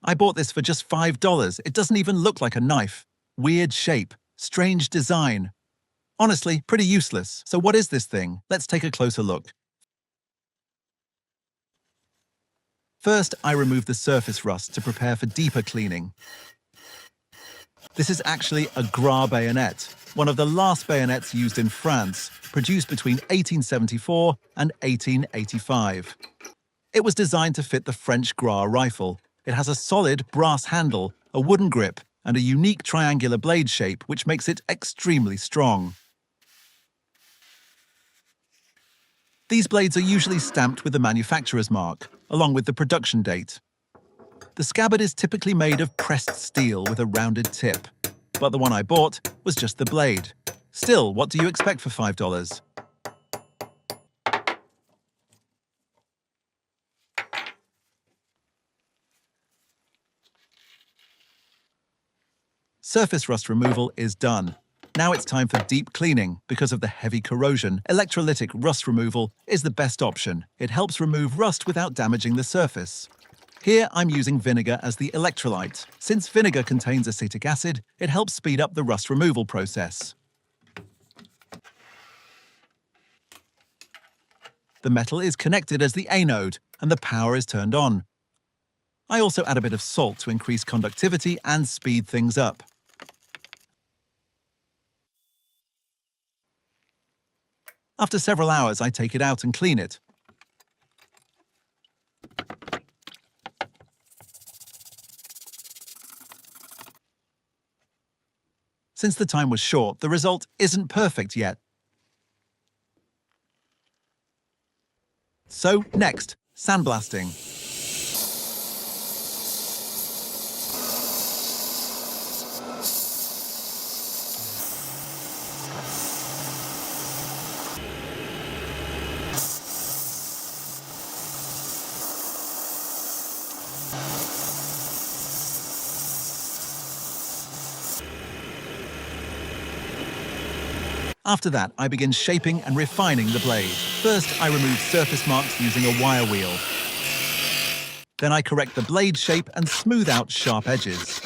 I bought this for just $5. It doesn't even look like a knife. Weird shape, strange design. Honestly, pretty useless. So what is this thing? Let's take a closer look. First, I remove the surface rust to prepare for deeper cleaning. This is actually a Gras Bayonet, one of the last bayonets used in France, produced between 1874 and 1885. It was designed to fit the French Gras rifle. It has a solid brass handle, a wooden grip, and a unique triangular blade shape which makes it extremely strong. These blades are usually stamped with the manufacturer's mark, along with the production date. The scabbard is typically made of pressed steel with a rounded tip, but the one I bought was just the blade. Still, what do you expect for $5? Surface rust removal is done. Now it's time for deep cleaning. Because of the heavy corrosion, electrolytic rust removal is the best option. It helps remove rust without damaging the surface. Here I'm using vinegar as the electrolyte. Since vinegar contains acetic acid, it helps speed up the rust removal process. The metal is connected as the anode, and the power is turned on. I also add a bit of salt to increase conductivity and speed things up. After several hours, I take it out and clean it. Since the time was short, the result isn't perfect yet. So, next, sandblasting. After that, I begin shaping and refining the blade. First, I remove surface marks using a wire wheel. Then I correct the blade shape and smooth out sharp edges.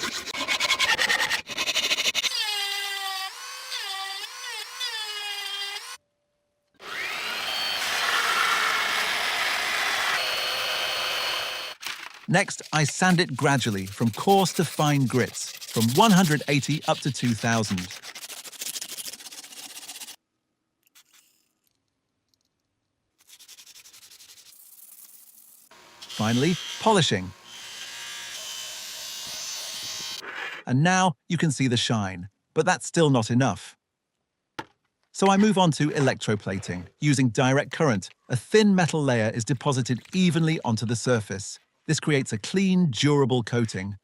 Next, I sand it gradually from coarse to fine grits, from 180 up to 2000. Finally, polishing. And now you can see the shine, but that's still not enough. So I move on to electroplating. Using direct current, a thin metal layer is deposited evenly onto the surface. This creates a clean, durable coating.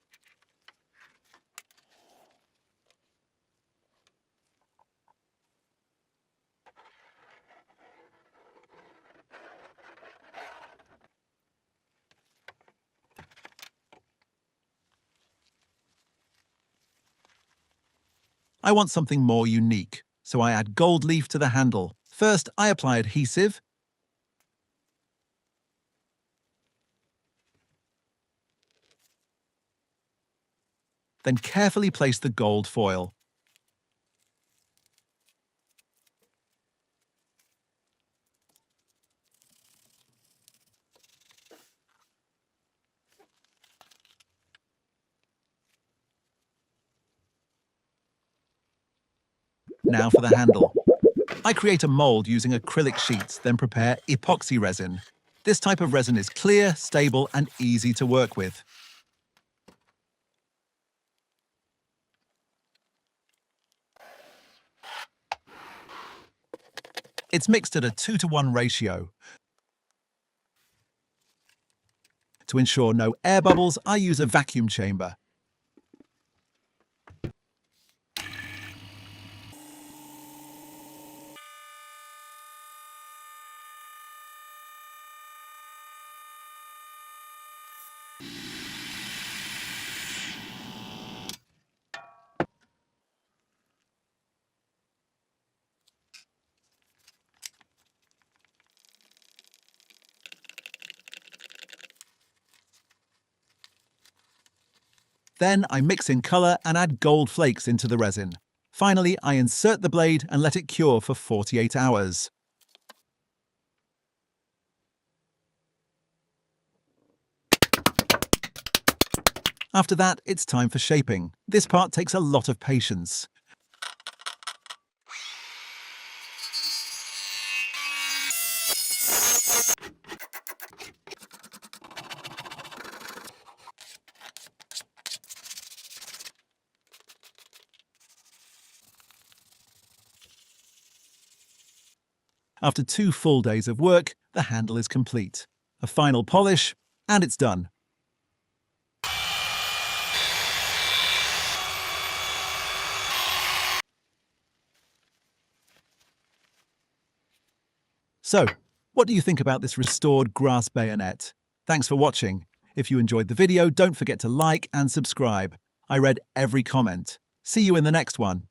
I want something more unique, so I add gold leaf to the handle. First, I apply adhesive, then carefully place the gold foil. Now for the handle. I create a mold using acrylic sheets, then prepare epoxy resin. This type of resin is clear, stable, and easy to work with. It's mixed at a 2-to-1 ratio. To ensure no air bubbles, I use a vacuum chamber. Then I mix in color and add gold flakes into the resin. Finally, I insert the blade and let it cure for 48 hours. After that, it's time for shaping. This part takes a lot of patience. After 2 full days of work, the handle is complete. A final polish, and it's done. So, what do you think about this restored Gras Bayonet? Thanks for watching. If you enjoyed the video, don't forget to like and subscribe. I read every comment. See you in the next one.